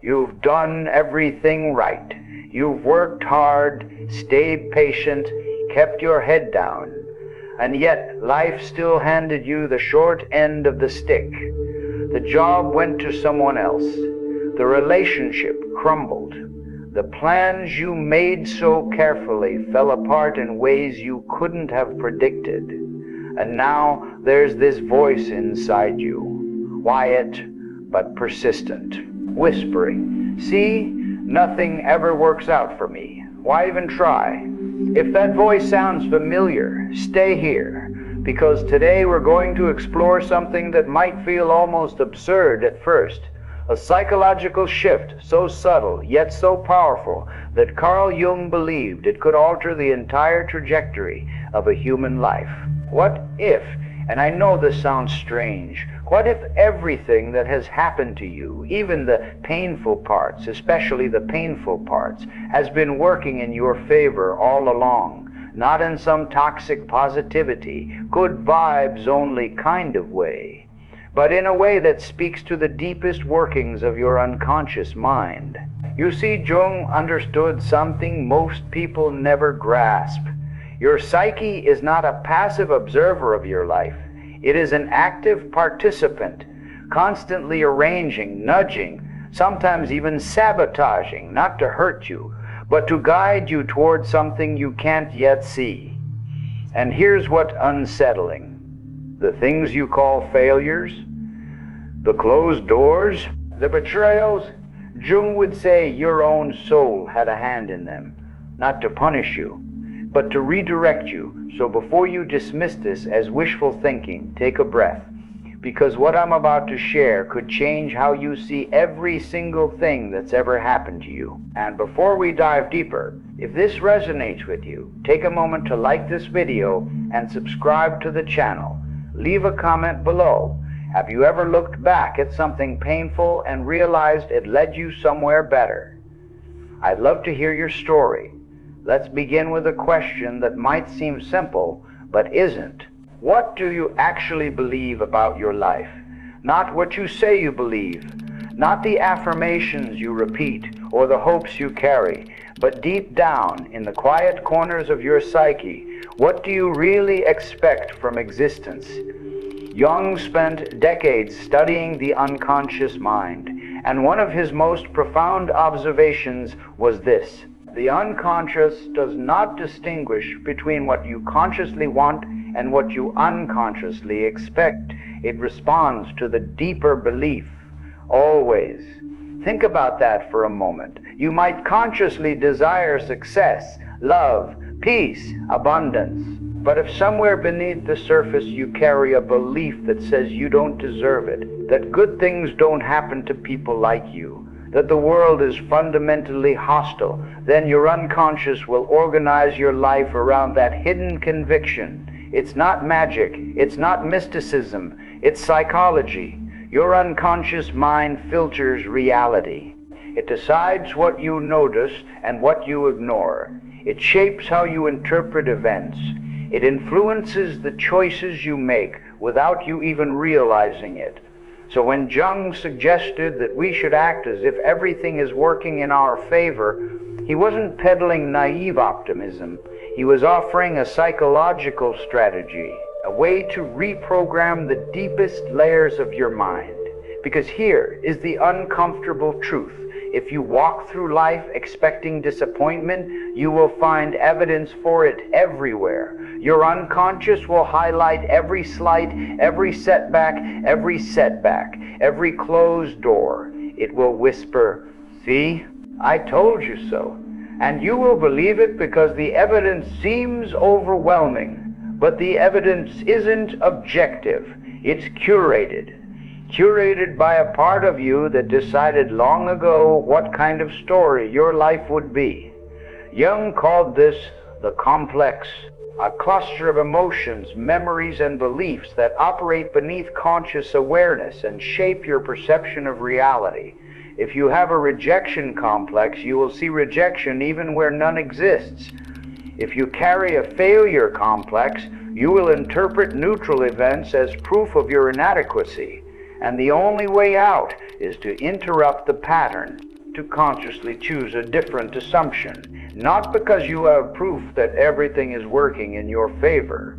You've done everything right. You've worked hard, stayed patient, kept your head down. And yet, life still handed you the short end of the stick. The job went to someone else. The relationship crumbled. The plans you made so carefully fell apart in ways you couldn't have predicted. And now there's this voice inside you, quiet but persistent, whispering, "See, nothing ever works out for me. Why even try?" If that voice sounds familiar, stay here, because today we're going to explore something that might feel almost absurd at first. A psychological shift so subtle, yet so powerful, that Carl Jung believed it could alter the entire trajectory of a human life. What if, and I know this sounds strange, what if everything that has happened to you, even the painful parts, especially the painful parts, has been working in your favor all along, not in some toxic positivity, good vibes only kind of way, but in a way that speaks to the deepest workings of your unconscious mind? You see, Jung understood something most people never grasp. Your psyche is not a passive observer of your life. It is an active participant, constantly arranging, nudging, sometimes even sabotaging, not to hurt you, but to guide you towards something you can't yet see. And here's what's unsettling. The things you call failures, the closed doors, the betrayals, Jung would say your own soul had a hand in them, not to punish you, but to redirect you. So before you dismiss this as wishful thinking, take a breath, because what I'm about to share could change how you see every single thing that's ever happened to you. And before we dive deeper, if this resonates with you, take a moment to like this video and subscribe to the channel. Leave a comment below. Have you ever looked back at something painful and realized it led you somewhere better? I'd love to hear your story. Let's begin with a question that might seem simple, but isn't. What do you actually believe about your life? Not what you say you believe, not the affirmations you repeat or the hopes you carry, but deep down in the quiet corners of your psyche, what do you really expect from existence? Jung spent decades studying the unconscious mind, and one of his most profound observations was this: the unconscious does not distinguish between what you consciously want and what you unconsciously expect. It responds to the deeper belief, always. Think about that for a moment. You might consciously desire success, love, peace, abundance. But if somewhere beneath the surface you carry a belief that says you don't deserve it, that good things don't happen to people like you, that the world is fundamentally hostile, then your unconscious will organize your life around that hidden conviction. It's not magic, it's not mysticism, it's psychology. Your unconscious mind filters reality. It decides what you notice and what you ignore. It shapes how you interpret events. It influences the choices you make without you even realizing it. So when Jung suggested that we should act as if everything is working in our favor, he wasn't peddling naive optimism. He was offering a psychological strategy, a way to reprogram the deepest layers of your mind. Because here is the uncomfortable truth. If you walk through life expecting disappointment, you will find evidence for it everywhere. Your unconscious will highlight every slight, every setback, every closed door. It will whisper, "See, I told you so." And you will believe it because the evidence seems overwhelming. But the evidence isn't objective. It's curated by a part of you that decided long ago what kind of story your life would be. Jung called this the complex, a cluster of emotions, memories, and beliefs that operate beneath conscious awareness and shape your perception of reality. If you have a rejection complex, you will see rejection even where none exists. If you carry a failure complex, you will interpret neutral events as proof of your inadequacy. And the only way out is to interrupt the pattern. to consciously choose a different assumption, not because you have proof that everything is working in your favor,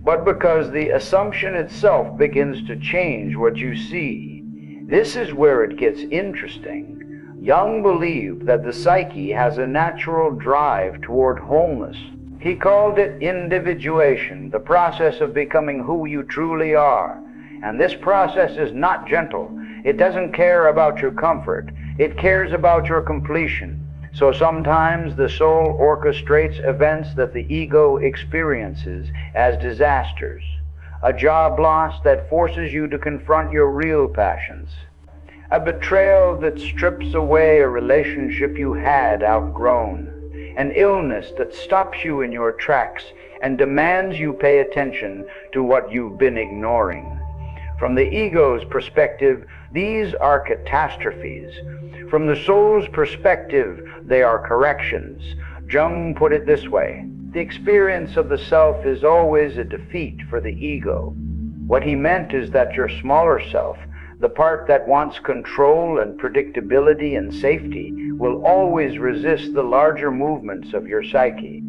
but because the assumption itself begins to change what you see. This is where it gets interesting. Jung believed that the psyche has a natural drive toward wholeness. He called it individuation, the process of becoming who you truly are. And this process is not gentle. It doesn't care about your comfort. It cares about your completion. So sometimes the soul orchestrates events that the ego experiences as disasters. A job loss that forces you to confront your real passions. A betrayal that strips away a relationship you had outgrown. An illness that stops you in your tracks and demands you pay attention to what you've been ignoring. From the ego's perspective, these are catastrophes. From the soul's perspective, they are corrections. Jung put it this way: the experience of the self is always a defeat for the ego. What he meant is that your smaller self, the part that wants control and predictability and safety, will always resist the larger movements of your psyche.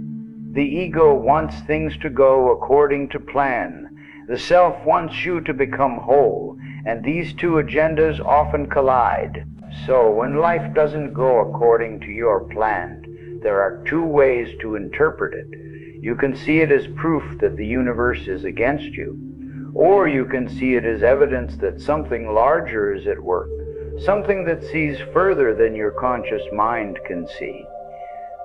The ego wants things to go according to plan. The self wants you to become whole, and these two agendas often collide. So when life doesn't go according to your plan, there are two ways to interpret it. You can see it as proof that the universe is against you, or you can see it as evidence that something larger is at work, something that sees further than your conscious mind can see.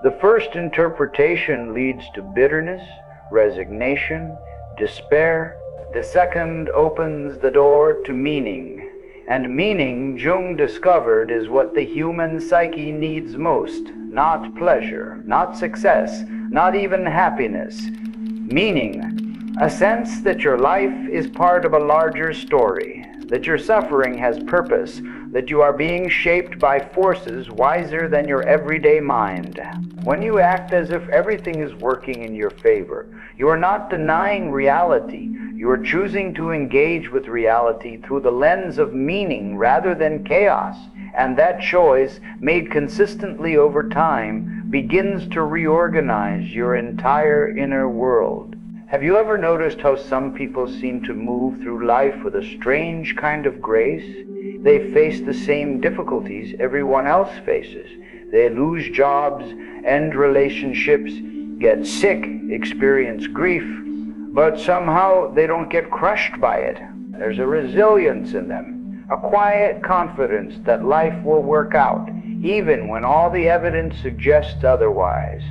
The first interpretation leads to bitterness, resignation, despair. The second opens the door to meaning. And meaning, Jung discovered, is what the human psyche needs most. Not pleasure, not success, not even happiness. Meaning, a sense that your life is part of a larger story, that your suffering has purpose, that you are being shaped by forces wiser than your everyday mind. When you act as if everything is working in your favor, you are not denying reality. You are choosing to engage with reality through the lens of meaning rather than chaos. And that choice, made consistently over time, begins to reorganize your entire inner world. Have you ever noticed how some people seem to move through life with a strange kind of grace? They face the same difficulties everyone else faces. They lose jobs, end relationships, get sick, experience grief, but somehow they don't get crushed by it. There's a resilience in them, a quiet confidence that life will work out, even when all the evidence suggests otherwise.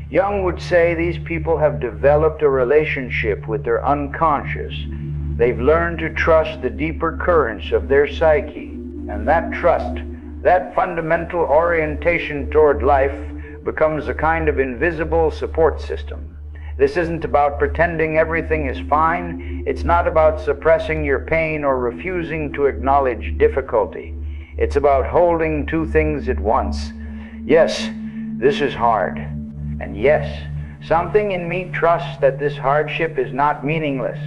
Jung would say these people have developed a relationship with their unconscious. They've learned to trust the deeper currents of their psyche, and that trust, that fundamental orientation toward life, becomes a kind of invisible support system. This isn't about pretending everything is fine. It's not about suppressing your pain or refusing to acknowledge difficulty. It's about holding two things at once. Yes, this is hard. And yes, something in me trusts that this hardship is not meaningless.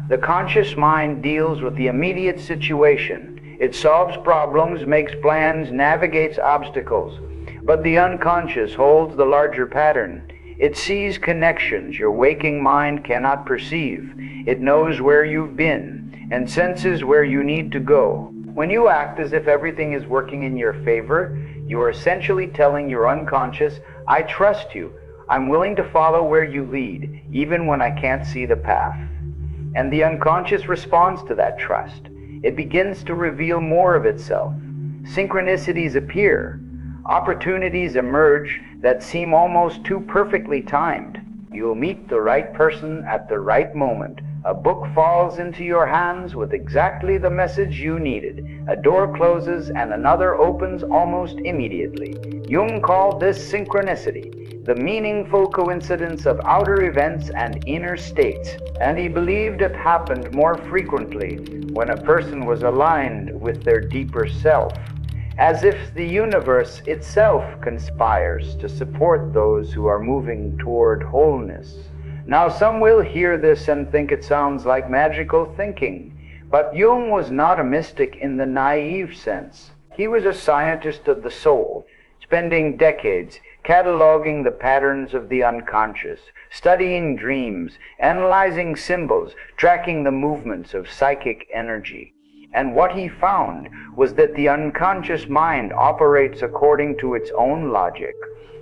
The conscious mind deals with the immediate situation. It solves problems, makes plans, navigates obstacles. But the unconscious holds the larger pattern. It sees connections your waking mind cannot perceive. It knows where you've been and senses where you need to go. When you act as if everything is working in your favor, you are essentially telling your unconscious, I trust you. I'm willing to follow where you lead, even when I can't see the path. And the unconscious responds to that trust. It begins to reveal more of itself. Synchronicities appear. Opportunities emerge that seem almost too perfectly timed. You'll meet the right person at the right moment. A book falls into your hands with exactly the message you needed. A door closes and another opens almost immediately. Jung called this synchronicity, the meaningful coincidence of outer events and inner states. And he believed it happened more frequently when a person was aligned with their deeper self, as if the universe itself conspires to support those who are moving toward wholeness. Now, some will hear this and think it sounds like magical thinking, but Jung was not a mystic in the naive sense. He was a scientist of the soul, spending decades cataloging the patterns of the unconscious, studying dreams, analyzing symbols, tracking the movements of psychic energy. And what he found was that the unconscious mind operates according to its own logic,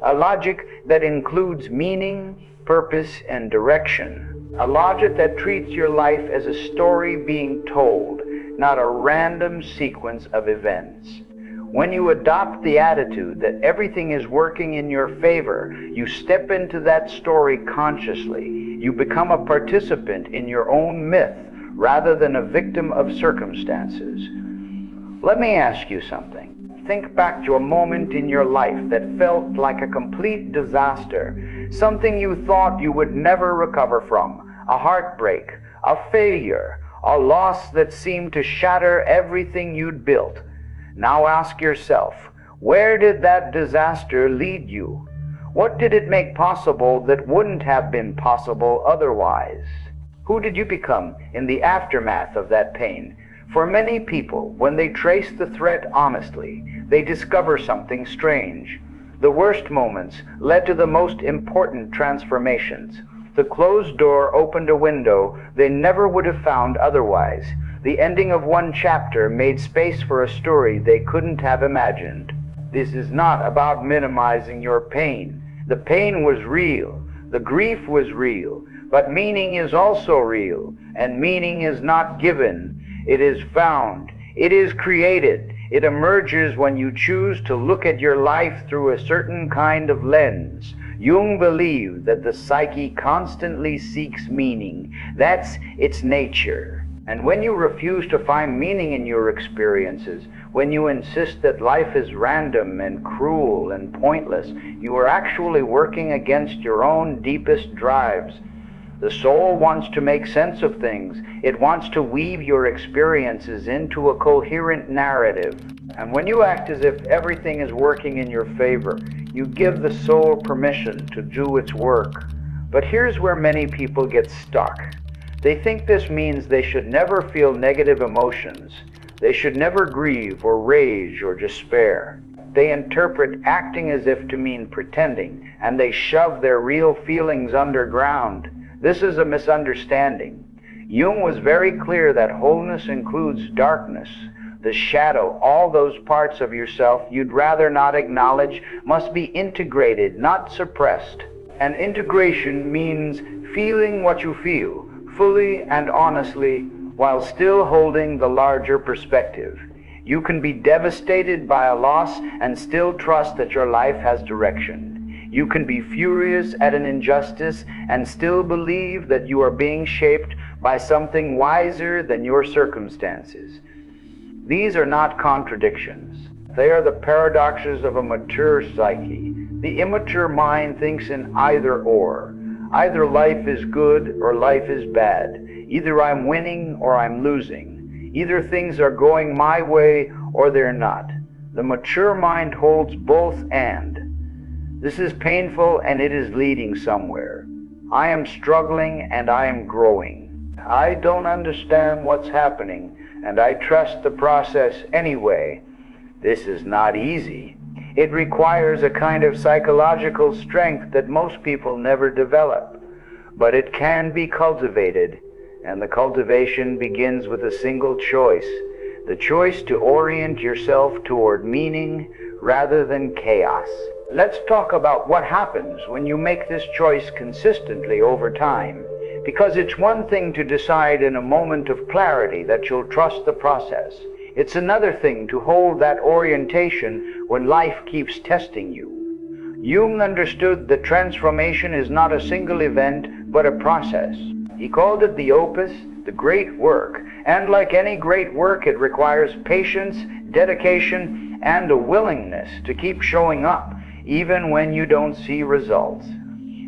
a logic that includes meaning, purpose, and direction, a logic that treats your life as a story being told, not a random sequence of events. When you adopt the attitude that everything is working in your favor, you step into that story consciously. You become a participant in your own myth rather than a victim of circumstances. Let me ask you something. Think back to a moment in your life that felt like a complete disaster, something you thought you would never recover from, a heartbreak, a failure, a loss that seemed to shatter everything you'd built. Now ask yourself, where did that disaster lead you? What did it make possible that wouldn't have been possible otherwise? Who did you become in the aftermath of that pain? For many people, when they trace the threat honestly, they discover something strange. The worst moments led to the most important transformations. The closed door opened a window they never would have found otherwise. The ending of one chapter made space for a story they couldn't have imagined. This is not about minimizing your pain. The pain was real. The grief was real. But meaning is also real. And meaning is not given. It is found. It is created. It emerges when you choose to look at your life through a certain kind of lens. Jung believed that the psyche constantly seeks meaning. That's its nature. And when you refuse to find meaning in your experiences, when you insist that life is random and cruel and pointless, you are actually working against your own deepest drives. The soul wants to make sense of things. It wants to weave your experiences into a coherent narrative. And when you act as if everything is working in your favor, you give the soul permission to do its work. But here's where many people get stuck. They think this means they should never feel negative emotions. They should never grieve or rage or despair. They interpret acting as if to mean pretending, and they shove their real feelings underground. This is a misunderstanding. Jung was very clear that wholeness includes darkness. The shadow, all those parts of yourself you'd rather not acknowledge, must be integrated, not suppressed. And integration means feeling what you feel, fully and honestly, while still holding the larger perspective. You can be devastated by a loss and still trust that your life has direction. You can be furious at an injustice and still believe that you are being shaped by something wiser than your circumstances. These are not contradictions. They are the paradoxes of a mature psyche. The immature mind thinks in either or. Either life is good or life is bad. Either I'm winning or I'm losing. Either things are going my way or they're not. The mature mind holds both and. This is painful and it is leading somewhere. I am struggling and I am growing. I don't understand what's happening and I trust the process anyway. This is not easy. It requires a kind of psychological strength that most people never develop. But it can be cultivated, and the cultivation begins with a single choice. The choice to orient yourself toward meaning rather than chaos. Let's talk about what happens when you make this choice consistently over time. Because it's one thing to decide in a moment of clarity that you'll trust the process. It's another thing to hold that orientation when life keeps testing you. Jung understood that transformation is not a single event, but a process. He called it the opus, the great work. And like any great work, it requires patience, dedication, and a willingness to keep showing up, even when you don't see results.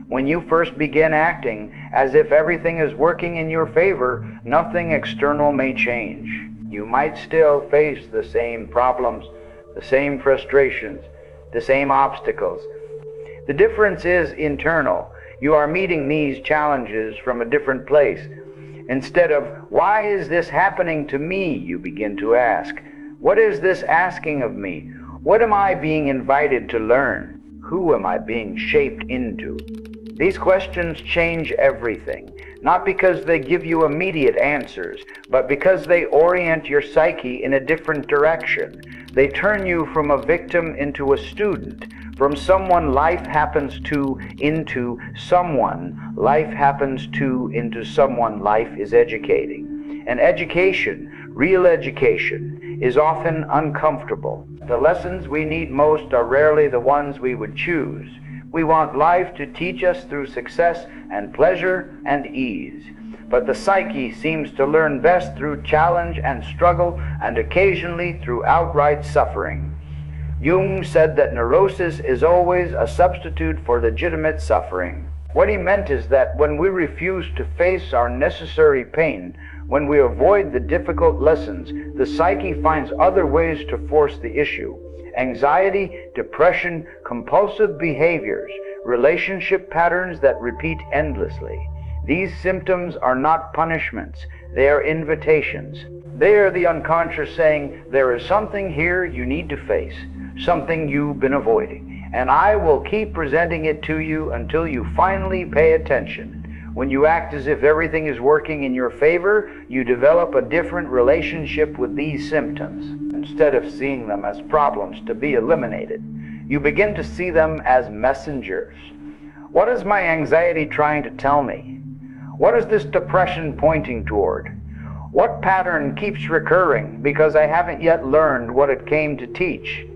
When you first begin acting as if everything is working in your favor, nothing external may change. You might still face the same problems, the same frustrations, the same obstacles. The difference is internal. You are meeting these challenges from a different place. Instead of, why is this happening to me, you begin to ask, What is this asking of me? What am I being invited to learn? Who am I being shaped into? These questions change everything, not because they give you immediate answers, but because they orient your psyche in a different direction. They turn you from a victim into a student, from someone life happens to into someone life happens to into someone life is educating. And education, real education, is often uncomfortable. The lessons we need most are rarely the ones we would choose. We want life to teach us through success and pleasure and ease. But the psyche seems to learn best through challenge and struggle, and occasionally through outright suffering. Jung said that neurosis is always a substitute for legitimate suffering. What he meant is that when we refuse to face our necessary pain, when we avoid the difficult lessons, the psyche finds other ways to force the issue. Anxiety, depression, compulsive behaviors, relationship patterns that repeat endlessly. These symptoms are not punishments, they are invitations. They are the unconscious saying, there is something here you need to face, something you've been avoiding, and I will keep presenting it to you until you finally pay attention. When you act as if everything is working in your favor, you develop a different relationship with these symptoms. Instead of seeing them as problems to be eliminated, you begin to see them as messengers. What is my anxiety trying to tell me? What is this depression pointing toward? What pattern keeps recurring because I haven't yet learned what it came to teach?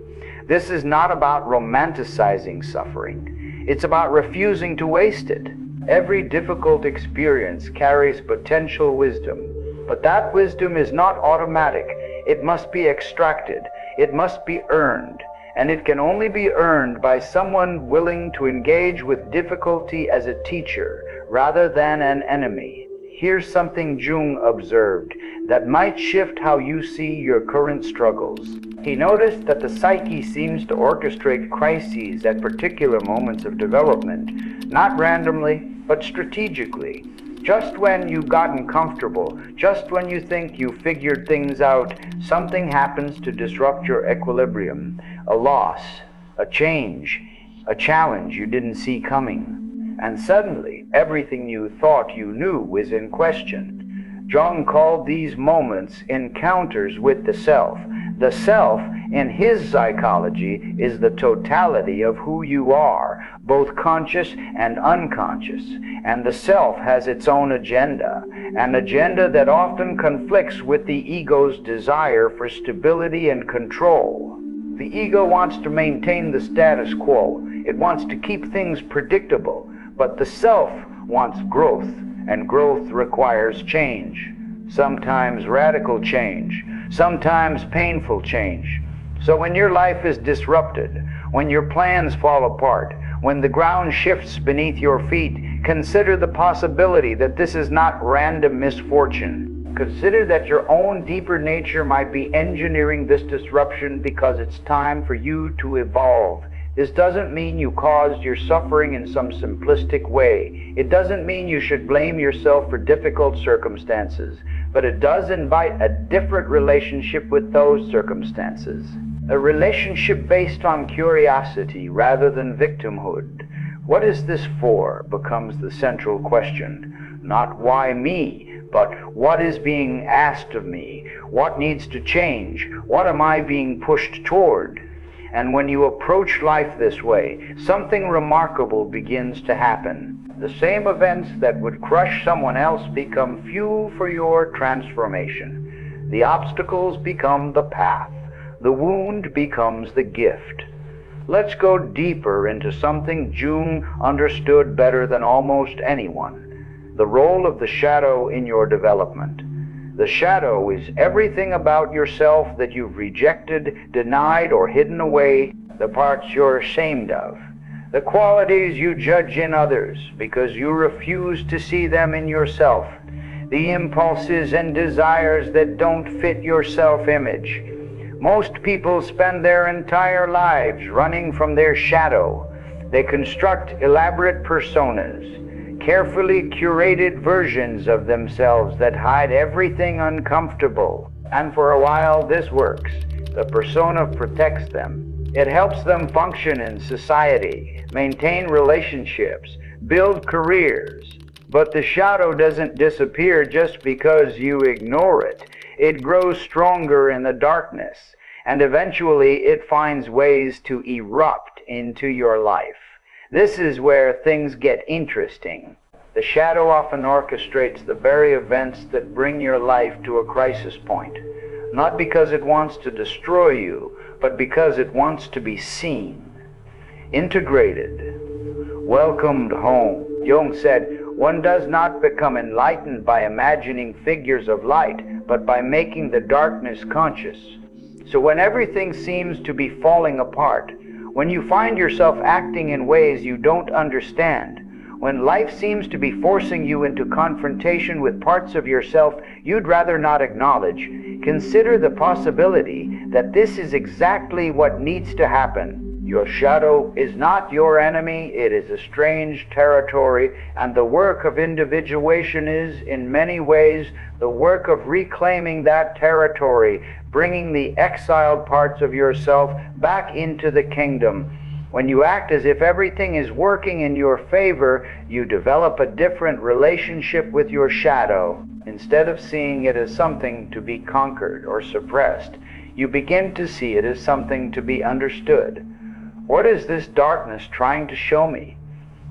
This is not about romanticizing suffering. It's about refusing to waste it. Every difficult experience carries potential wisdom, but that wisdom is not automatic. It must be extracted. It must be earned, and it can only be earned by someone willing to engage with difficulty as a teacher rather than an enemy. Here's something Jung observed that might shift how you see your current struggles. He noticed that the psyche seems to orchestrate crises at particular moments of development, not randomly, but strategically. Just when you've gotten comfortable, just when you think you've figured things out, something happens to disrupt your equilibrium. A loss, a change, a challenge you didn't see coming. And suddenly, everything you thought you knew is in question. Jung called these moments encounters with the self. The self, in his psychology, is the totality of who you are, both conscious and unconscious. And the self has its own agenda, an agenda that often conflicts with the ego's desire for stability and control. The ego wants to maintain the status quo. It wants to keep things predictable. But the self wants growth, and growth requires change. Sometimes radical change, sometimes painful change. So when your life is disrupted, when your plans fall apart, when the ground shifts beneath your feet, consider the possibility that this is not random misfortune. Consider that your own deeper nature might be engineering this disruption because it's time for you to evolve. This doesn't mean you caused your suffering in some simplistic way. It doesn't mean you should blame yourself for difficult circumstances, but it does invite a different relationship with those circumstances. A relationship based on curiosity rather than victimhood. What is this for becomes the central question. Not why me, but what is being asked of me? What needs to change? What am I being pushed toward? And when you approach life this way, something remarkable begins to happen. The same events that would crush someone else become fuel for your transformation. The obstacles become the path. The wound becomes the gift. Let's go deeper into something Jung understood better than almost anyone: the role of the shadow in your development. The shadow is everything about yourself that you've rejected, denied, or hidden away, the parts you're ashamed of, the qualities you judge in others because you refuse to see them in yourself, the impulses and desires that don't fit your self-image. Most people spend their entire lives running from their shadow. They construct elaborate personas, carefully curated versions of themselves that hide everything uncomfortable. And for a while this works. The persona protects them. It helps them function in society, maintain relationships, build careers. But the shadow doesn't disappear just because you ignore it. It grows stronger in the darkness, and eventually it finds ways to erupt into your life. This is where things get interesting. The shadow often orchestrates the very events that bring your life to a crisis point, not because it wants to destroy you, but because it wants to be seen, integrated, welcomed home. Jung said, "One does not become enlightened by imagining figures of light, but by making the darkness conscious." So when everything seems to be falling apart, when you find yourself acting in ways you don't understand, when life seems to be forcing you into confrontation with parts of yourself you'd rather not acknowledge, consider the possibility that this is exactly what needs to happen. Your shadow is not your enemy, it is a strange territory, and the work of individuation is, in many ways, the work of reclaiming that territory, bringing the exiled parts of yourself back into the kingdom. When you act as if everything is working in your favor, you develop a different relationship with your shadow. Instead of seeing it as something to be conquered or suppressed, you begin to see it as something to be understood. What is this darkness trying to show me?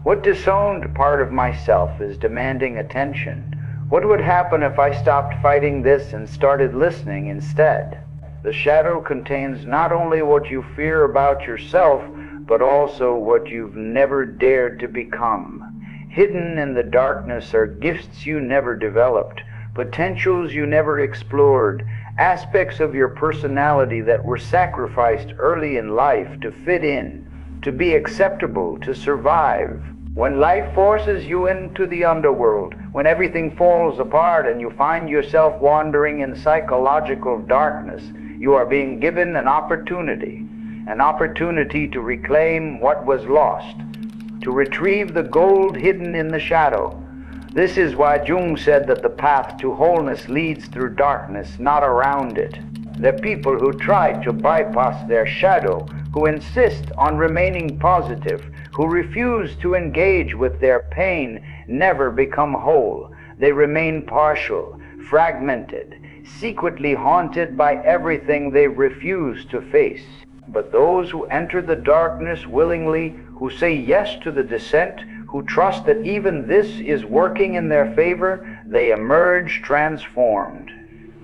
What disowned part of myself is demanding attention? What would happen if I stopped fighting this and started listening instead? The shadow contains not only what you fear about yourself, but also what you've never dared to become. Hidden in the darkness are gifts you never developed, potentials you never explored, aspects of your personality that were sacrificed early in life to fit in, to be acceptable, to survive. When life forces you into the underworld, when everything falls apart and you find yourself wandering in psychological darkness, you are being given an opportunity to reclaim what was lost, to retrieve the gold hidden in the shadow. This is why Jung said that the path to wholeness leads through darkness, not around it. The people who try to bypass their shadow, who insist on remaining positive, who refuse to engage with their pain, never become whole. They remain partial, fragmented, secretly haunted by everything they refuse to face. But those who enter the darkness willingly, who say yes to the descent, who trust that even this is working in their favor, they emerge transformed.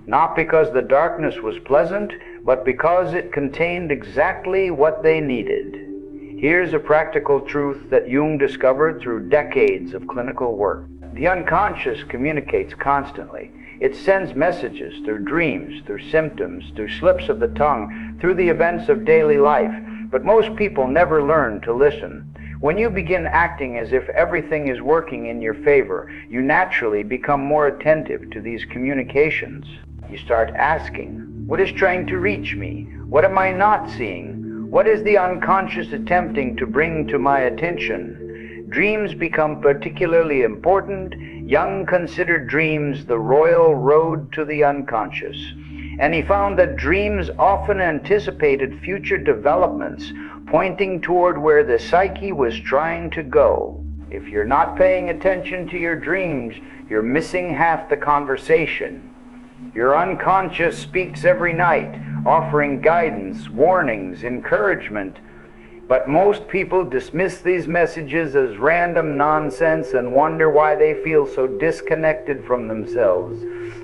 Not because the darkness was pleasant, but because it contained exactly what they needed. Here's a practical truth that Jung discovered through decades of clinical work. The unconscious communicates constantly. It sends messages through dreams, through symptoms, through slips of the tongue, through the events of daily life. But most people never learn to listen. When you begin acting as if everything is working in your favor, you naturally become more attentive to these communications. You start asking, what is trying to reach me? What am I not seeing? What is the unconscious attempting to bring to my attention? Dreams become particularly important. Jung considered dreams the royal road to the unconscious. And he found that dreams often anticipated future developments, pointing toward where the psyche was trying to go. If you're not paying attention to your dreams, you're missing half the conversation. Your unconscious speaks every night, offering guidance, warnings, encouragement. But most people dismiss these messages as random nonsense and wonder why they feel so disconnected from themselves.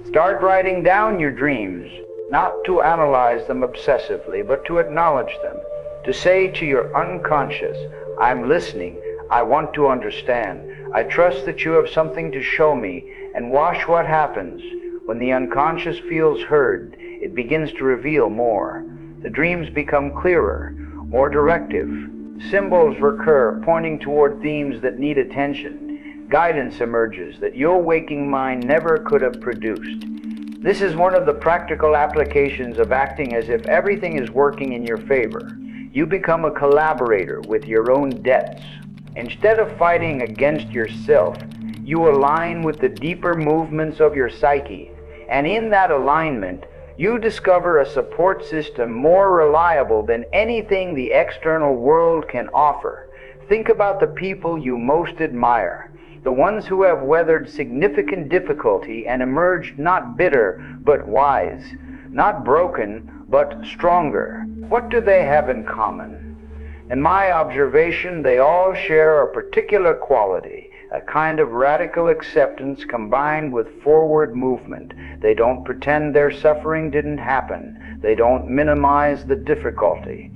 Start writing down your dreams, not to analyze them obsessively, but to acknowledge them. To say to your unconscious, I'm listening, I want to understand, I trust that you have something to show me, and watch what happens. When the unconscious feels heard, it begins to reveal more. The dreams become clearer, more directive. Symbols recur, pointing toward themes that need attention. Guidance emerges that your waking mind never could have produced. This is one of the practical applications of acting as if everything is working in your favor. You become a collaborator with your own debts. Instead of fighting against yourself, you align with the deeper movements of your psyche. And in that alignment, You discover a support system more reliable than anything the external world can offer. Think about the people you most admire, the ones who have weathered significant difficulty and emerged not bitter, but wise, not broken, but stronger. What do they have in common? In my observation, they all share a particular quality, a kind of radical acceptance combined with forward movement. They don't pretend their suffering didn't happen. They don't minimize the difficulty.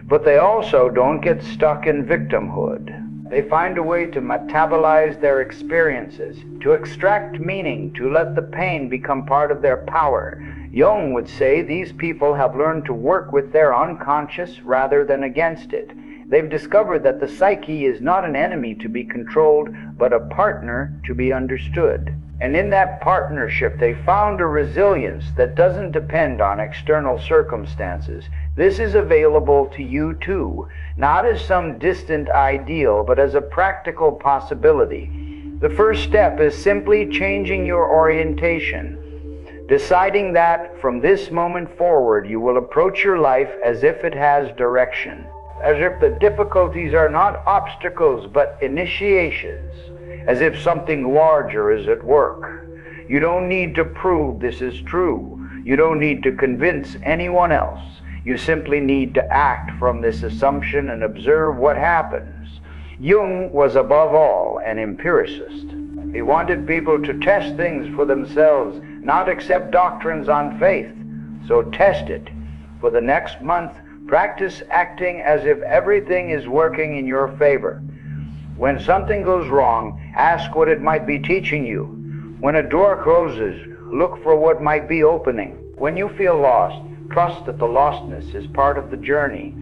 But they also don't get stuck in victimhood. They find a way to metabolize their experiences, to extract meaning, to let the pain become part of their power. Jung would say these people have learned to work with their unconscious rather than against it. They've discovered that the psyche is not an enemy to be controlled, but a partner to be understood. And in that partnership, they found a resilience that doesn't depend on external circumstances. This is available to you too, not as some distant ideal, but as a practical possibility. The first step is simply changing your orientation, deciding that from this moment forward you will approach your life as if it has direction, as if the difficulties are not obstacles but initiations, as if something larger is at work. You don't need to prove this is true. You don't need to convince anyone else. You simply need to act from this assumption and observe what happens. Jung was above all an empiricist. He wanted people to test things for themselves, not accept doctrines on faith. So test it. For the next month, practice acting as if everything is working in your favor. When something goes wrong, ask what it might be teaching you. When a door closes, look for what might be opening. When you feel lost, trust that the lostness is part of the journey.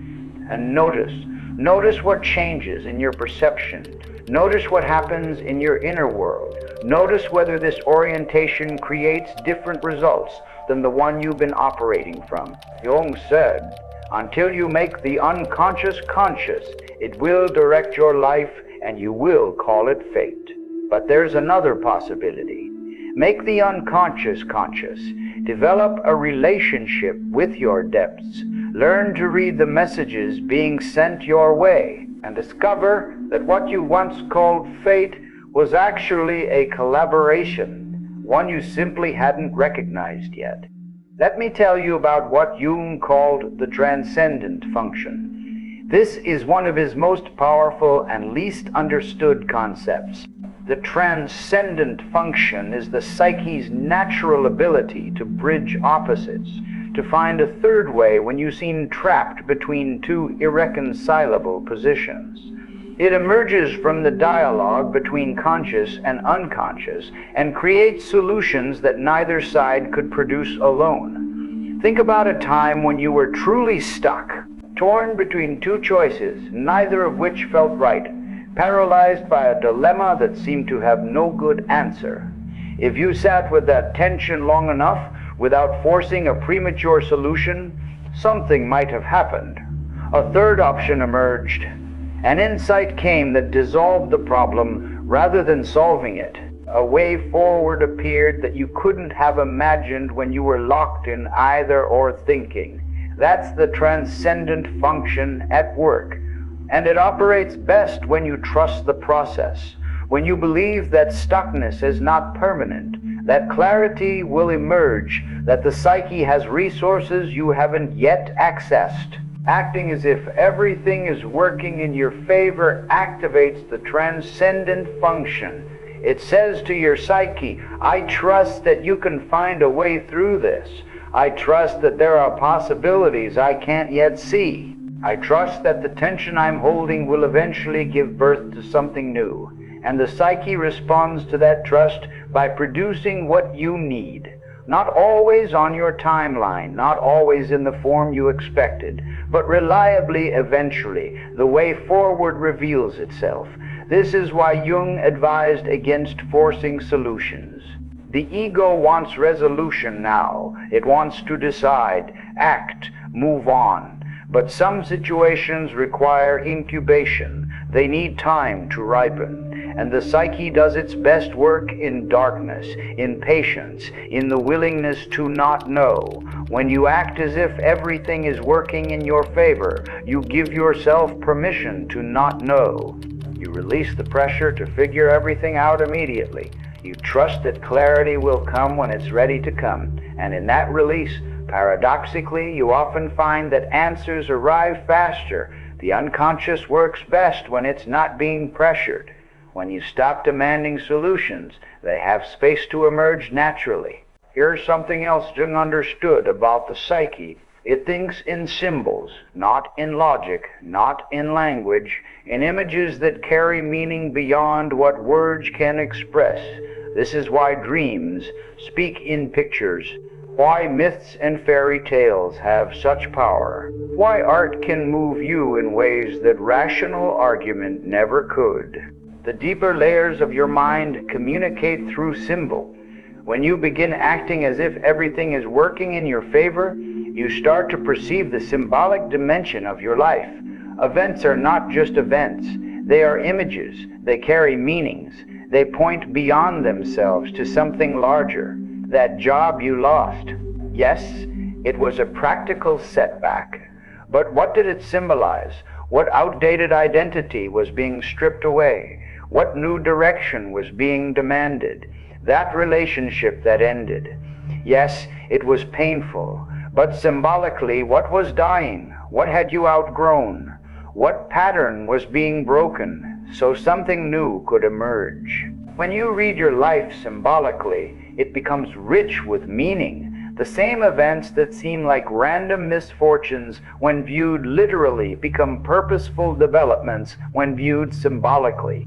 And notice what changes in your perception. Notice what happens in your inner world. Notice whether this orientation creates different results than the one you've been operating from. Jung said, until you make the unconscious conscious, it will direct your life and you will call it fate. But there's another possibility. Make the unconscious conscious. Develop a relationship with your depths. Learn to read the messages being sent your way and discover that what you once called fate was actually a collaboration, one you simply hadn't recognized yet. Let me tell you about what Jung called the transcendent function. This is one of his most powerful and least understood concepts. The transcendent function is the psyche's natural ability to bridge opposites, to find a third way when you seem trapped between two irreconcilable positions. It emerges from the dialogue between conscious and unconscious and creates solutions that neither side could produce alone. Think about a time when you were truly stuck, torn between two choices, neither of which felt right, paralyzed by a dilemma that seemed to have no good answer. If you sat with that tension long enough without forcing a premature solution, something might have happened. A third option emerged. An insight came that dissolved the problem rather than solving it. A way forward appeared that you couldn't have imagined when you were locked in either or thinking. That's the transcendent function at work. And it operates best when you trust the process, when you believe that stuckness is not permanent, that clarity will emerge, that the psyche has resources you haven't yet accessed. Acting as if everything is working in your favor activates the transcendent function. It says to your psyche, I trust that you can find a way through this. I trust that there are possibilities I can't yet see. I trust that the tension I'm holding will eventually give birth to something new. And the psyche responds to that trust by producing what you need. Not always on your timeline, not always in the form you expected, but reliably eventually. The way forward reveals itself. This is why Jung advised against forcing solutions. The ego wants resolution now. It wants to decide, act, move on. But some situations require incubation. They need time to ripen. And the psyche does its best work in darkness, in patience, in the willingness to not know. When you act as if everything is working in your favor, you give yourself permission to not know. You release the pressure to figure everything out immediately. You trust that clarity will come when it's ready to come. And in that release, paradoxically, you often find that answers arrive faster. The unconscious works best when it's not being pressured. When you stop demanding solutions, they have space to emerge naturally. Here's something else Jung understood about the psyche. It thinks in symbols, not in logic, not in language, in images that carry meaning beyond what words can express. This is why dreams speak in pictures, why myths and fairy tales have such power, why art can move you in ways that rational argument never could. The deeper layers of your mind communicate through symbol. When you begin acting as if everything is working in your favor, you start to perceive the symbolic dimension of your life. Events are not just events. They are images. They carry meanings. They point beyond themselves to something larger. That job you lost. Yes, it was a practical setback. But what did it symbolize? What outdated identity was being stripped away? What new direction was being demanded? That relationship that ended. Yes, it was painful, but symbolically, what was dying? What had you outgrown? What pattern was being broken so something new could emerge? When you read your life symbolically, it becomes rich with meaning. The same events that seem like random misfortunes when viewed literally become purposeful developments when viewed symbolically.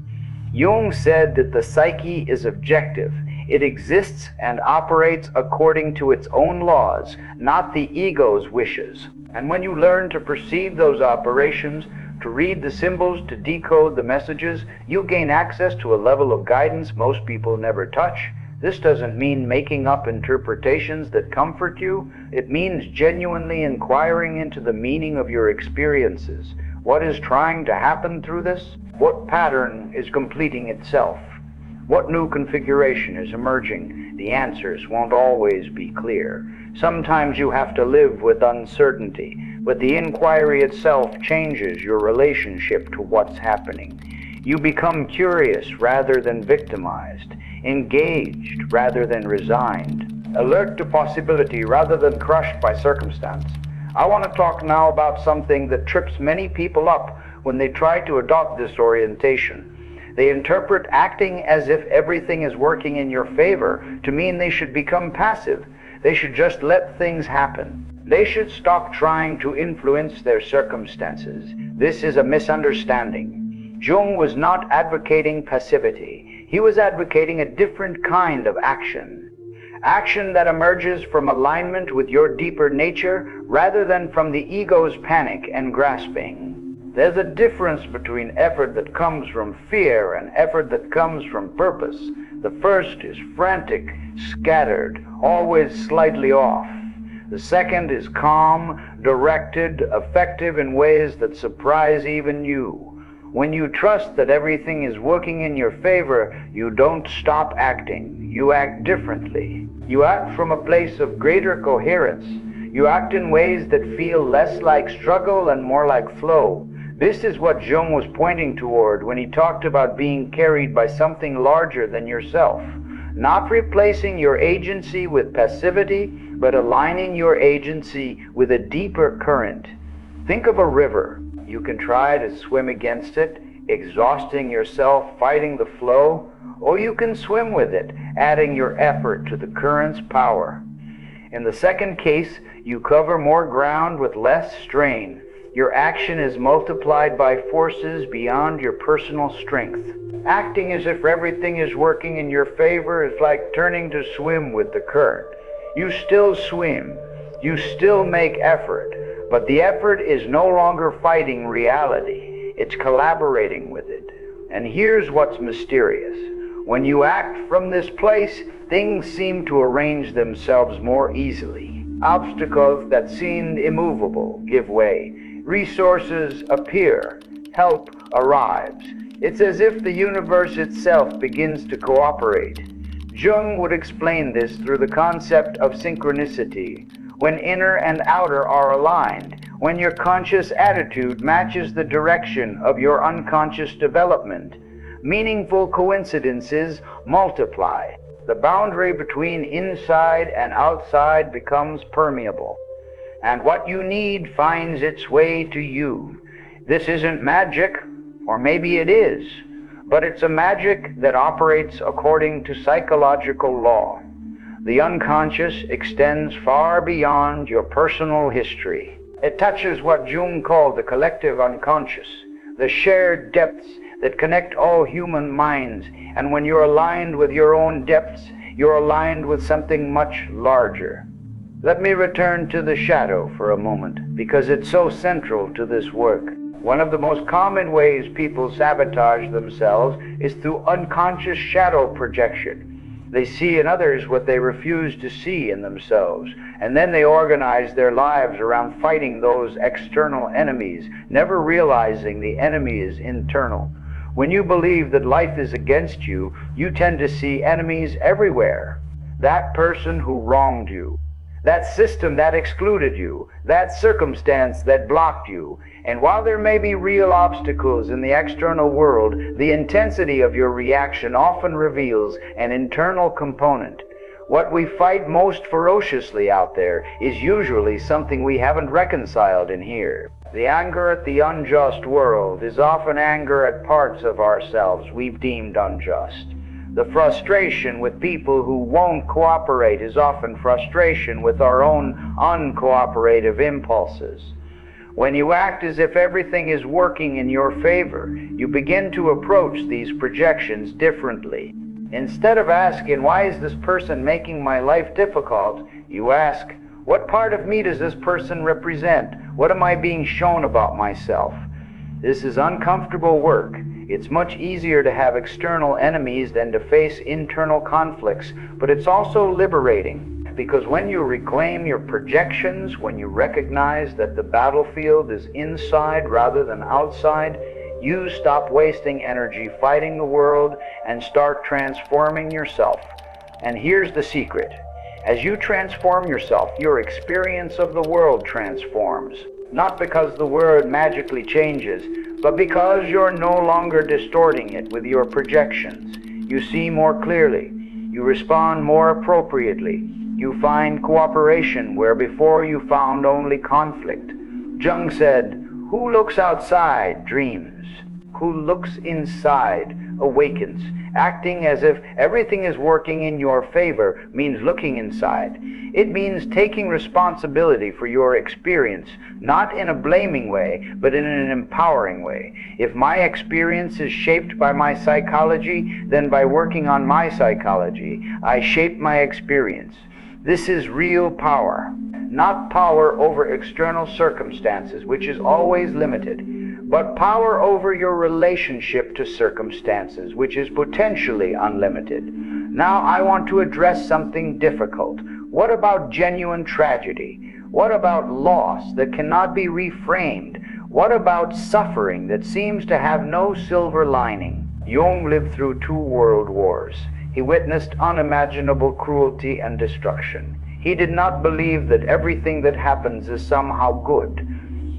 Jung said that the psyche is objective. It exists and operates according to its own laws, not the ego's wishes. And when you learn to perceive those operations, to read the symbols, to decode the messages, you gain access to a level of guidance most people never touch. This doesn't mean making up interpretations that comfort you. It means genuinely inquiring into the meaning of your experiences. What is trying to happen through this? What pattern is completing itself? What new configuration is emerging? The answers won't always be clear. Sometimes you have to live with uncertainty, but the inquiry itself changes your relationship to what's happening. You become curious rather than victimized, engaged rather than resigned, alert to possibility rather than crushed by circumstance. I want to talk now about something that trips many people up when they try to adopt this orientation. They interpret acting as if everything is working in your favor to mean they should become passive. They should just let things happen. They should stop trying to influence their circumstances. This is a misunderstanding. Jung was not advocating passivity. He was advocating a different kind of action. Action that emerges from alignment with your deeper nature rather than from the ego's panic and grasping. There's a difference between effort that comes from fear and effort that comes from purpose. The first is frantic, scattered, always slightly off. The second is calm, directed, effective in ways that surprise even you. When you trust that everything is working in your favor, you don't stop acting. You act differently. You act from a place of greater coherence. You act in ways that feel less like struggle and more like flow. This is what Jung was pointing toward when he talked about being carried by something larger than yourself. Not replacing your agency with passivity, but aligning your agency with a deeper current. Think of a river. You can try to swim against it, exhausting yourself, fighting the flow, or you can swim with it, adding your effort to the current's power. In the second case, you cover more ground with less strain. Your action is multiplied by forces beyond your personal strength. Acting as if everything is working in your favor is like turning to swim with the current. You still swim, you still make effort, but the effort is no longer fighting reality. It's collaborating with it. And here's what's mysterious. When you act from this place, things seem to arrange themselves more easily. Obstacles that seemed immovable give way. Resources appear. Help arrives. It's as if the universe itself begins to cooperate. Jung would explain this through the concept of synchronicity, when inner and outer are aligned, when your conscious attitude matches the direction of your unconscious development. Meaningful coincidences multiply. The boundary between inside and outside becomes permeable, and what you need finds its way to you. This isn't magic, or maybe it is, but it's a magic that operates according to psychological law. The unconscious extends far beyond your personal history. It touches what Jung called the collective unconscious, the shared depths that connect all human minds, and when you're aligned with your own depths, you're aligned with something much larger. Let me return to the shadow for a moment, because it's so central to this work. One of the most common ways people sabotage themselves is through unconscious shadow projection. They see in others what they refuse to see in themselves, and then they organize their lives around fighting those external enemies, never realizing the enemy is internal. When you believe that life is against you, you tend to see enemies everywhere. That person who wronged you, that system that excluded you, that circumstance that blocked you. And while there may be real obstacles in the external world, the intensity of your reaction often reveals an internal component. What we fight most ferociously out there is usually something we haven't reconciled in here. The anger at the unjust world is often anger at parts of ourselves we've deemed unjust. The frustration with people who won't cooperate is often frustration with our own uncooperative impulses. When you act as if everything is working in your favor, you begin to approach these projections differently. Instead of asking, why is this person making my life difficult, you ask, what part of me does this person represent? What am I being shown about myself? This is uncomfortable work. It's much easier to have external enemies than to face internal conflicts, but it's also liberating, because when you reclaim your projections, when you recognize that the battlefield is inside rather than outside, you stop wasting energy fighting the world and start transforming yourself. And here's the secret. As you transform yourself, your experience of the world transforms. Not because the world magically changes, but because you're no longer distorting it with your projections. You see more clearly. You respond more appropriately. You find cooperation where before you found only conflict. Jung said, "Who looks outside dreams. Who looks inside awakens." Acting as if everything is working in your favor means looking inside. It means taking responsibility for your experience, not in a blaming way, but in an empowering way. If my experience is shaped by my psychology, then by working on my psychology, I shape my experience. This is real power, not power over external circumstances, which is always limited, but power over your relationship to circumstances, which is potentially unlimited. Now I want to address something difficult. What about genuine tragedy? What about loss that cannot be reframed? What about suffering that seems to have no silver lining? Jung lived through 2 world wars. He witnessed unimaginable cruelty and destruction. He did not believe that everything that happens is somehow good.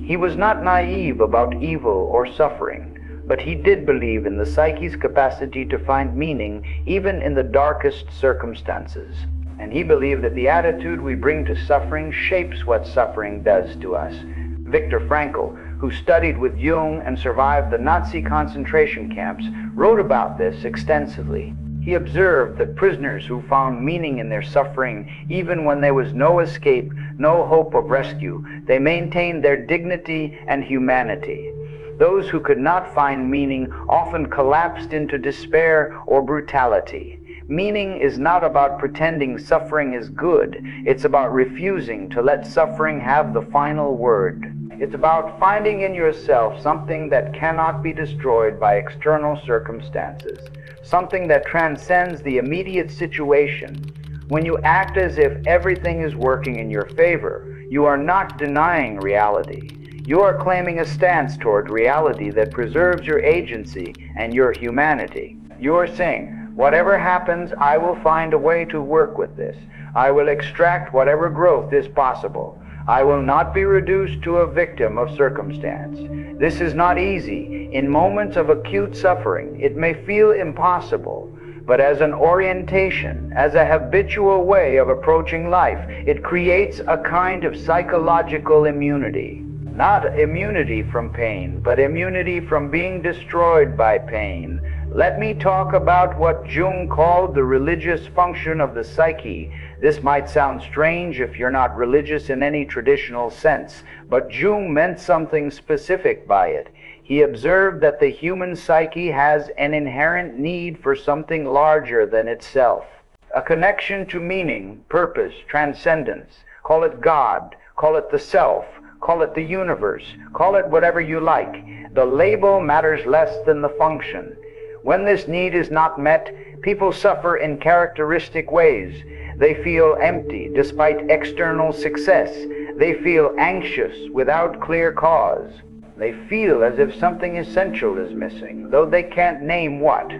He was not naive about evil or suffering, but he did believe in the psyche's capacity to find meaning even in the darkest circumstances. And he believed that the attitude we bring to suffering shapes what suffering does to us. Viktor Frankl, who studied with Jung and survived the Nazi concentration camps, wrote about this extensively. He observed that prisoners who found meaning in their suffering, even when there was no escape, no hope of rescue, they maintained their dignity and humanity. Those who could not find meaning often collapsed into despair or brutality. Meaning is not about pretending suffering is good. It's about refusing to let suffering have the final word. It's about finding in yourself something that cannot be destroyed by external circumstances, something that transcends the immediate situation. When you act as if everything is working in your favor, you are not denying reality. You are claiming a stance toward reality that preserves your agency and your humanity. You are saying, whatever happens, I will find a way to work with this. I will extract whatever growth is possible. I will not be reduced to a victim of circumstance. This is not easy. In moments of acute suffering, it may feel impossible. But as an orientation, as a habitual way of approaching life, it creates a kind of psychological immunity. Not immunity from pain, but immunity from being destroyed by pain. Let me talk about what Jung called the religious function of the psyche. This might sound strange if you're not religious in any traditional sense, but Jung meant something specific by it. He observed that the human psyche has an inherent need for something larger than itself. A connection to meaning, purpose, transcendence. Call it God, call it the self, call it the universe, call it whatever you like. The label matters less than the function. When this need is not met, people suffer in characteristic ways. They feel empty despite external success. They feel anxious without clear cause. They feel as if something essential is missing, though they can't name what.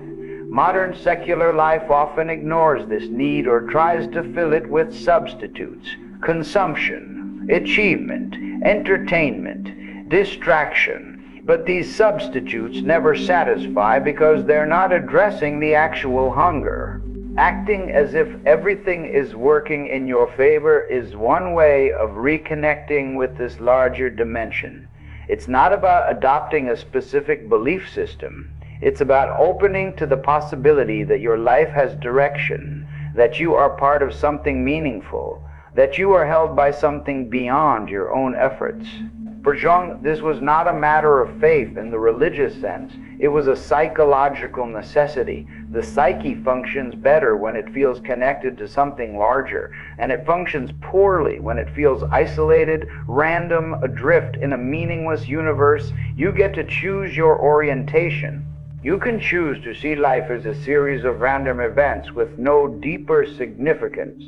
Modern secular life often ignores this need or tries to fill it with substitutes. Consumption, achievement, entertainment, distraction. But these substitutes never satisfy because they're not addressing the actual hunger. Acting as if everything is working in your favor is one way of reconnecting with this larger dimension. It's not about adopting a specific belief system. It's about opening to the possibility that your life has direction, that you are part of something meaningful, that you are held by something beyond your own efforts. For Jung, this was not a matter of faith in the religious sense. It was a psychological necessity. The psyche functions better when it feels connected to something larger, and it functions poorly when it feels isolated, random, adrift in a meaningless universe. You get to choose your orientation. You can choose to see life as a series of random events with no deeper significance.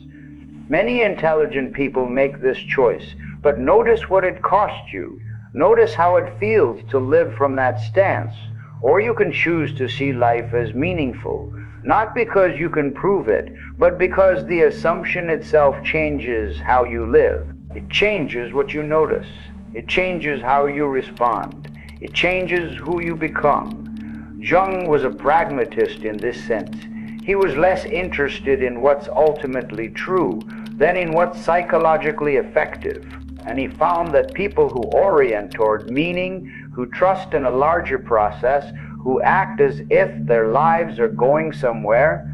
Many intelligent people make this choice. But notice what it costs you. Notice how it feels to live from that stance. Or you can choose to see life as meaningful, not because you can prove it, but because the assumption itself changes how you live. It changes what you notice. It changes how you respond. It changes who you become. Jung was a pragmatist in this sense. He was less interested in what's ultimately true than in what's psychologically effective. And he found that people who orient toward meaning, who trust in a larger process, who act as if their lives are going somewhere,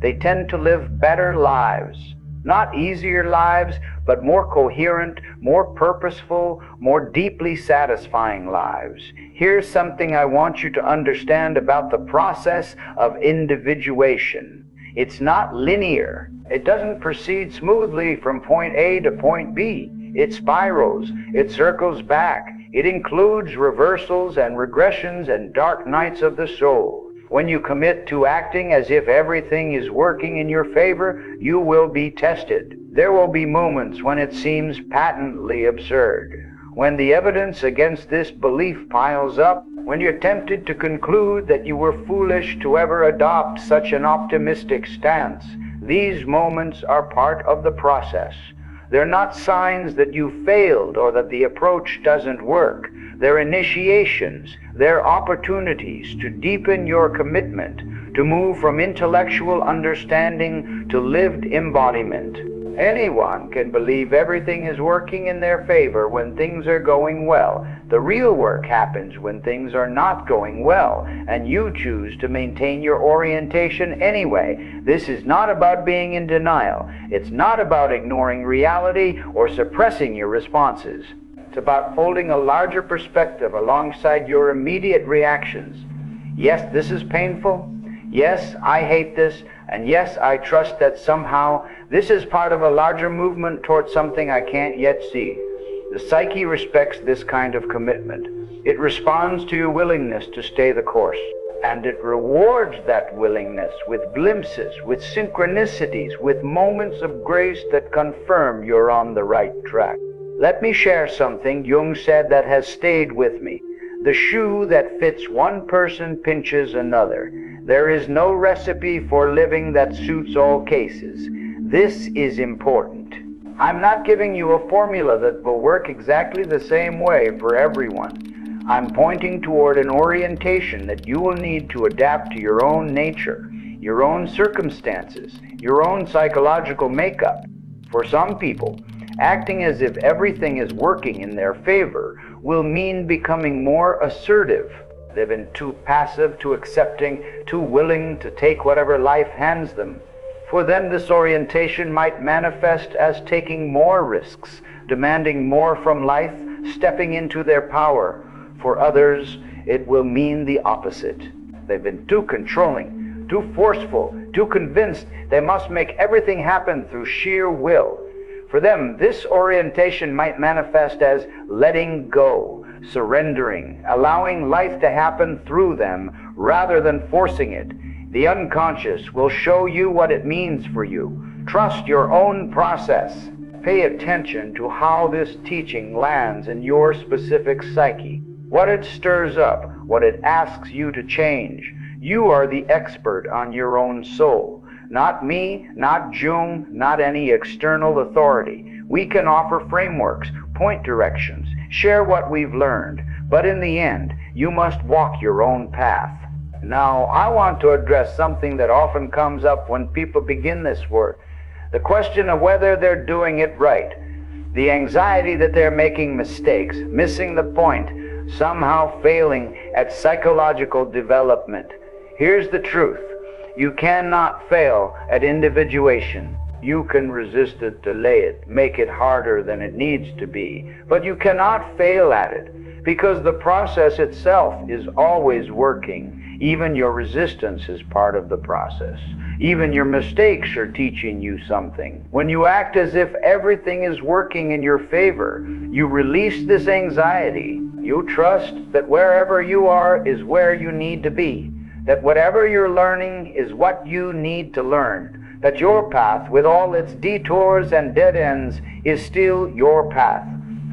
they tend to live better lives. Not easier lives, but more coherent, more purposeful, more deeply satisfying lives. Here's something I want you to understand about the process of individuation. It's not linear. It doesn't proceed smoothly from point A to point B. It spirals, it circles back, it includes reversals and regressions and dark nights of the soul. When you commit to acting as if everything is working in your favor, you will be tested. There will be moments when it seems patently absurd. When the evidence against this belief piles up, when you're tempted to conclude that you were foolish to ever adopt such an optimistic stance, these moments are part of the process. They're not signs that you failed or that the approach doesn't work. They're initiations. They're opportunities to deepen your commitment, to move from intellectual understanding to lived embodiment. Anyone can believe everything is working in their favor when things are going well. The real work happens when things are not going well, and you choose to maintain your orientation anyway. This is not about being in denial. It's not about ignoring reality or suppressing your responses. It's about holding a larger perspective alongside your immediate reactions. Yes, this is painful. Yes, I hate this. And yes, I trust that somehow this is part of a larger movement towards something I can't yet see. The psyche respects this kind of commitment. It responds to your willingness to stay the course. And it rewards that willingness with glimpses, with synchronicities, with moments of grace that confirm you're on the right track. Let me share something Jung said that has stayed with me. The shoe that fits one person pinches another. There is no recipe for living that suits all cases. This is important. I'm not giving you a formula that will work exactly the same way for everyone. I'm pointing toward an orientation that you will need to adapt to your own nature, your own circumstances, your own psychological makeup. For some people, acting as if everything is working in their favor will mean becoming more assertive. They've been too passive, too accepting, too willing to take whatever life hands them. For them, this orientation might manifest as taking more risks, demanding more from life, stepping into their power. For others, it will mean the opposite. They've been too controlling, too forceful, too convinced they must make everything happen through sheer will. For them, this orientation might manifest as letting go, surrendering, allowing life to happen through them rather than forcing it. The unconscious will show you what it means for you. Trust your own process. Pay attention to how this teaching lands in your specific psyche, what it stirs up, what it asks you to change. You are the expert on your own soul. Not me, not Jung, not any external authority. We can offer frameworks, point directions, share what we've learned, but in the end, you must walk your own path. Now, I want to address something that often comes up when people begin this work. The question of whether they're doing it right. The anxiety that they're making mistakes, missing the point, somehow failing at psychological development. Here's the truth. You cannot fail at individuation. You can resist it, delay it, make it harder than it needs to be, but you cannot fail at it because the process itself is always working. Even your resistance is part of the process. Even your mistakes are teaching you something. When you act as if everything is working in your favor, you release this anxiety. You trust that wherever you are is where you need to be, that whatever you're learning is what you need to learn, that your path, with all its detours and dead ends, is still your path.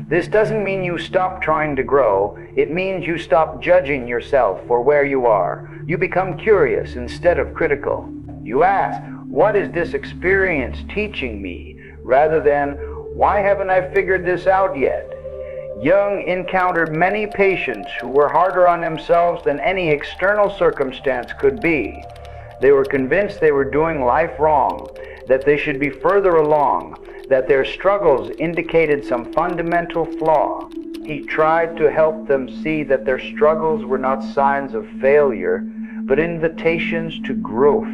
This doesn't mean you stop trying to grow. It means you stop judging yourself for where you are. You become curious instead of critical. You ask, what is this experience teaching me? Rather than, why haven't I figured this out yet? Jung encountered many patients who were harder on themselves than any external circumstance could be. They were convinced they were doing life wrong, that they should be further along, that their struggles indicated some fundamental flaw. He tried to help them see that their struggles were not signs of failure, but invitations to growth,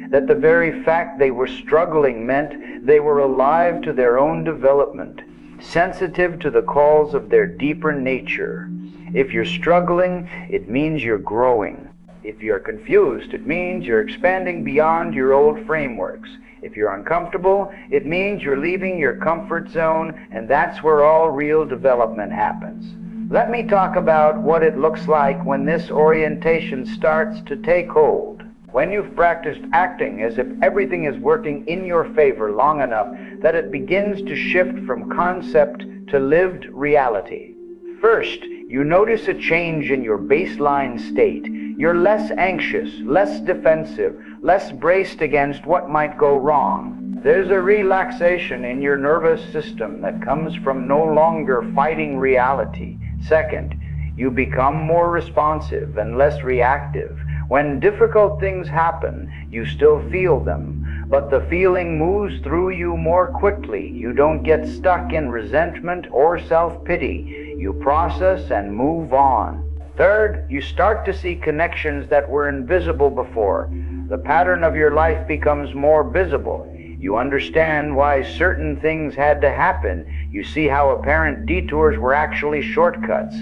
that the very fact they were struggling meant they were alive to their own development, sensitive to the calls of their deeper nature. If you're struggling, it means you're growing. If you're confused, it means you're expanding beyond your old frameworks. If you're uncomfortable, it means you're leaving your comfort zone, and that's where all real development happens. Let me talk about what it looks like when this orientation starts to take hold. When you've practiced acting as if everything is working in your favor long enough that it begins to shift from concept to lived reality. First, you notice a change in your baseline state. You're less anxious, less defensive, less braced against what might go wrong. There's a relaxation in your nervous system that comes from no longer fighting reality. Second, you become more responsive and less reactive. When difficult things happen, you still feel them, but the feeling moves through you more quickly. You don't get stuck in resentment or self-pity. You process and move on. Third, you start to see connections that were invisible before. The pattern of your life becomes more visible. You understand why certain things had to happen. You see how apparent detours were actually shortcuts.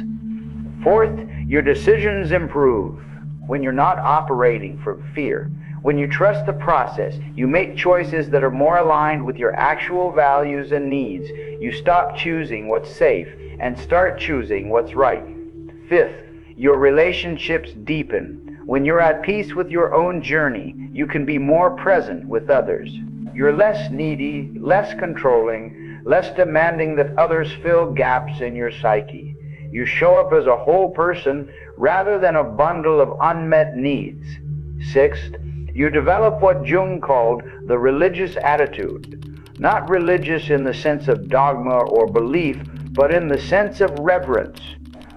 Fourth, your decisions improve. When you're not operating from fear, when you trust the process, you make choices that are more aligned with your actual values and needs. You stop choosing what's safe and start choosing what's right. Fifth, your relationships deepen. When you're at peace with your own journey, you can be more present with others. You're less needy, less controlling. less demanding that others fill gaps in your psyche. You show up as a whole person rather than a bundle of unmet needs. Sixth, you develop what Jung called the religious attitude. Not religious in the sense of dogma or belief, but in the sense of reverence.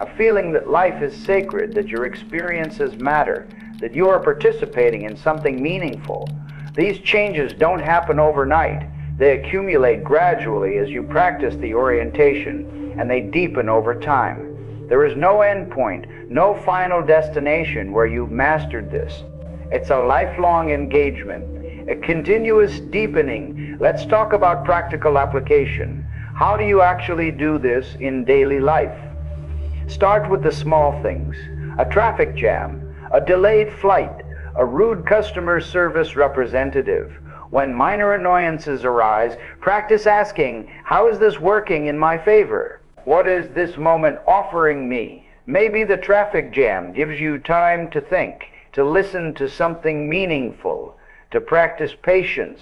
A feeling that life is sacred, that your experiences matter, that you are participating in something meaningful. These changes don't happen overnight. They accumulate gradually as you practice the orientation, and they deepen over time. There is no end point, no final destination where you've mastered this. It's a lifelong engagement, a continuous deepening. Let's talk about practical application. How do you actually do this in daily life? Start with the small things. A traffic jam, a delayed flight, a rude customer service representative. When minor annoyances arise, practice asking, how is this working in my favor? What is this moment offering me? Maybe the traffic jam gives you time to think, to listen to something meaningful, to practice patience.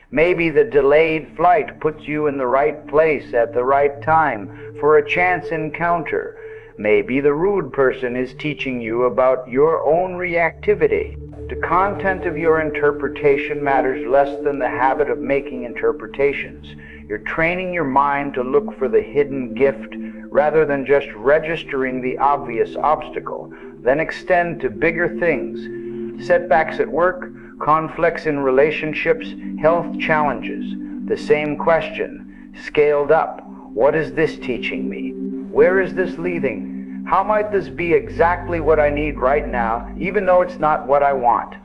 Maybe the delayed flight puts you in the right place at the right time for a chance encounter. Maybe the rude person is teaching you about your own reactivity. The content of your interpretation matters less than the habit of making interpretations. You're training your mind to look for the hidden gift rather than just registering the obvious obstacle. Then extend to bigger things. Setbacks at work, conflicts in relationships, health challenges. The same question, scaled up. What is this teaching me? Where is this leading? How might this be exactly what I need right now, even though it's not what I want?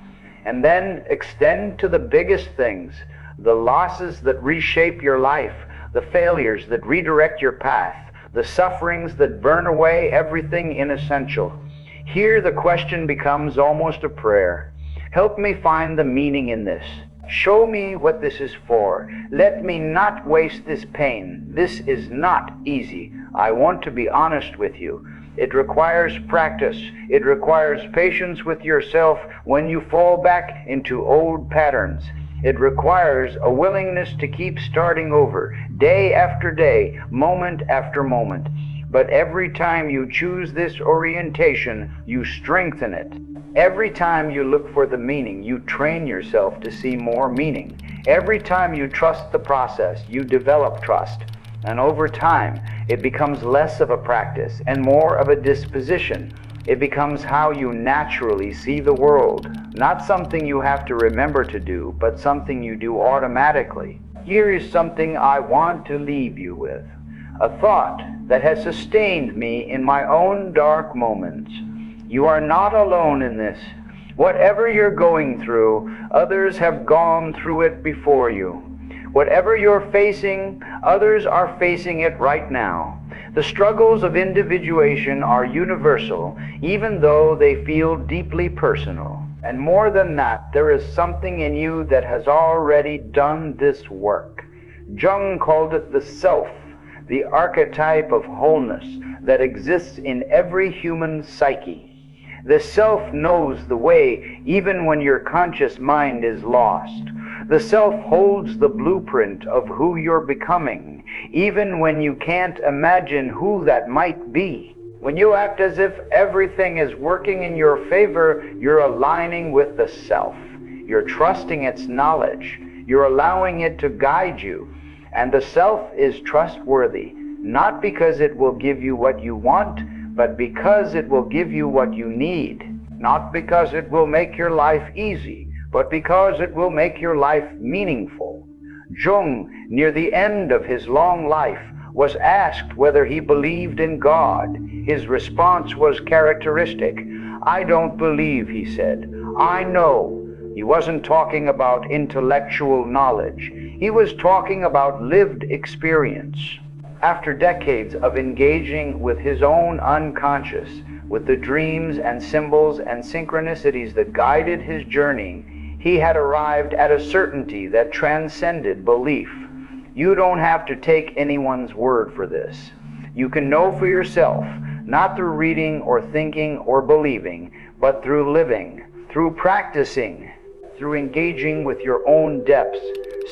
And then extend to the biggest things, the losses that reshape your life, the failures that redirect your path, the sufferings that burn away everything inessential. Here the question becomes almost a prayer. Help me find the meaning in this. Show me what this is for. Let me not waste this pain. This is not easy. I want to be honest with you. It requires practice. It requires patience with yourself when you fall back into old patterns. It requires a willingness to keep starting over, day after day, moment after moment. But every time you choose this orientation, you strengthen it. Every time you look for the meaning, you train yourself to see more meaning. Every time you trust the process, you develop trust. And over time, it becomes less of a practice and more of a disposition. It becomes how you naturally see the world. Not something you have to remember to do, but something you do automatically. Here is something I want to leave you with. A thought that has sustained me in my own dark moments. You are not alone in this. Whatever you're going through, others have gone through it before you. Whatever you're facing, others are facing it right now. The struggles of individuation are universal, even though they feel deeply personal. And more than that, there is something in you that has already done this work. Jung called it the self, the archetype of wholeness that exists in every human psyche. The self knows the way even when your conscious mind is lost. The self holds the blueprint of who you're becoming, even when you can't imagine who that might be. When you act as if everything is working in your favor, you're aligning with the self. You're trusting its knowledge. You're allowing it to guide you. And the self is trustworthy, not because it will give you what you want, but because it will give you what you need. Not because it will make your life easy, but because it will make your life meaningful. Jung, near the end of his long life, was asked whether he believed in God. His response was characteristic. I don't believe, he said. I know. He wasn't talking about intellectual knowledge. He was talking about lived experience. After decades of engaging with his own unconscious, with the dreams and symbols and synchronicities that guided his journey, he had arrived at a certainty that transcended belief. You don't have to take anyone's word for this. You can know for yourself, not through reading or thinking or believing, but through living, through practicing, through engaging with your own depths.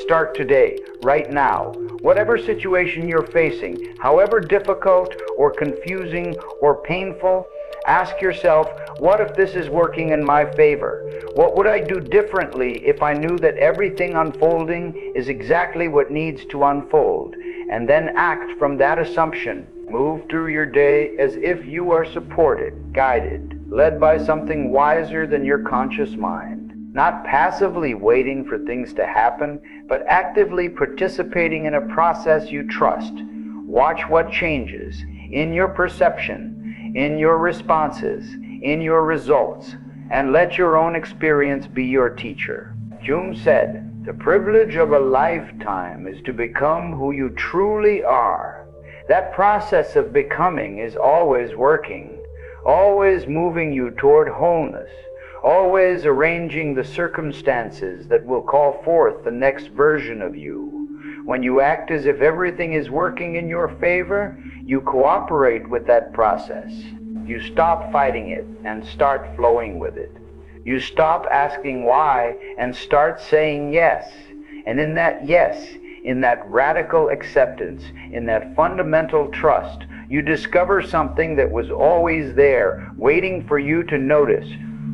Start today, right now. Whatever situation you're facing, however difficult or confusing or painful, ask yourself, what if this is working in my favor? What would I do differently if I knew that everything unfolding is exactly what needs to unfold? And then act from that assumption. Move through your day as if you are supported, guided, led by something wiser than your conscious mind. Not passively waiting for things to happen, but actively participating in a process you trust. Watch what changes in your perception, in your responses, in your results, and let your own experience be your teacher. Jung said, "The privilege of a lifetime is to become who you truly are." That process of becoming is always working, always moving you toward wholeness, always arranging the circumstances that will call forth the next version of you. When you act as if everything is working in your favor, you cooperate with that process. You stop fighting it and start flowing with it. You stop asking why and start saying yes. And in that yes, in that radical acceptance, in that fundamental trust, you discover something that was always there, waiting for you to notice.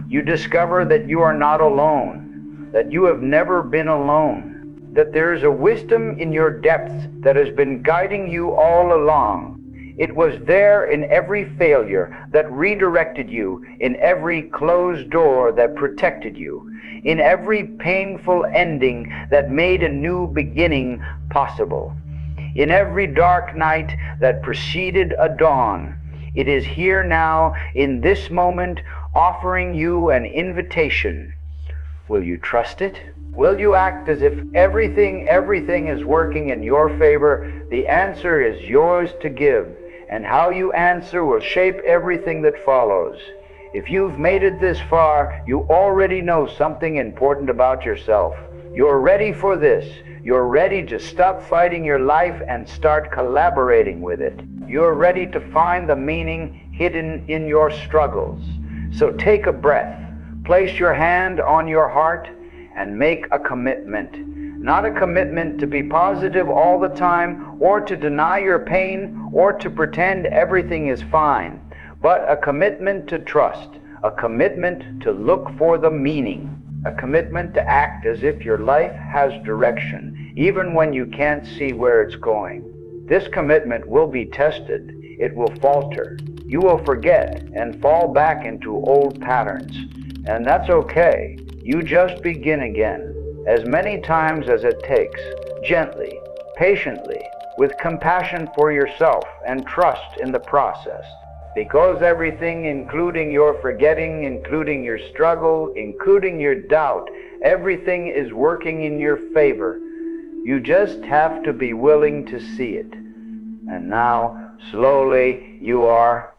You discover that you are not alone, that you have never been alone, that there is a wisdom in your depths that has been guiding you all along. It was there in every failure that redirected you, in every closed door that protected you, in every painful ending that made a new beginning possible, in every dark night that preceded a dawn. It is here now, in this moment, offering you an invitation. Will you trust it? Will you act as if everything is working in your favor? The answer is yours to give, and how you answer will shape everything that follows. If you've made it this far, you already know something important about yourself. You're ready for this. You're ready to stop fighting your life and start collaborating with it. You're ready to find the meaning hidden in your struggles. So take a breath, place your hand on your heart, and make a commitment. Not a commitment to be positive all the time, or to deny your pain, or to pretend everything is fine, but a commitment to trust, a commitment to look for the meaning, a commitment to act as if your life has direction, even when you can't see where it's going. This commitment will be tested. It will falter. You will forget and fall back into old patterns. And that's okay. You just begin again, as many times as it takes, gently, patiently, with compassion for yourself and trust in the process. Because everything, including your forgetting, including your struggle, including your doubt, everything is working in your favor. You just have to be willing to see it. And now, slowly, you are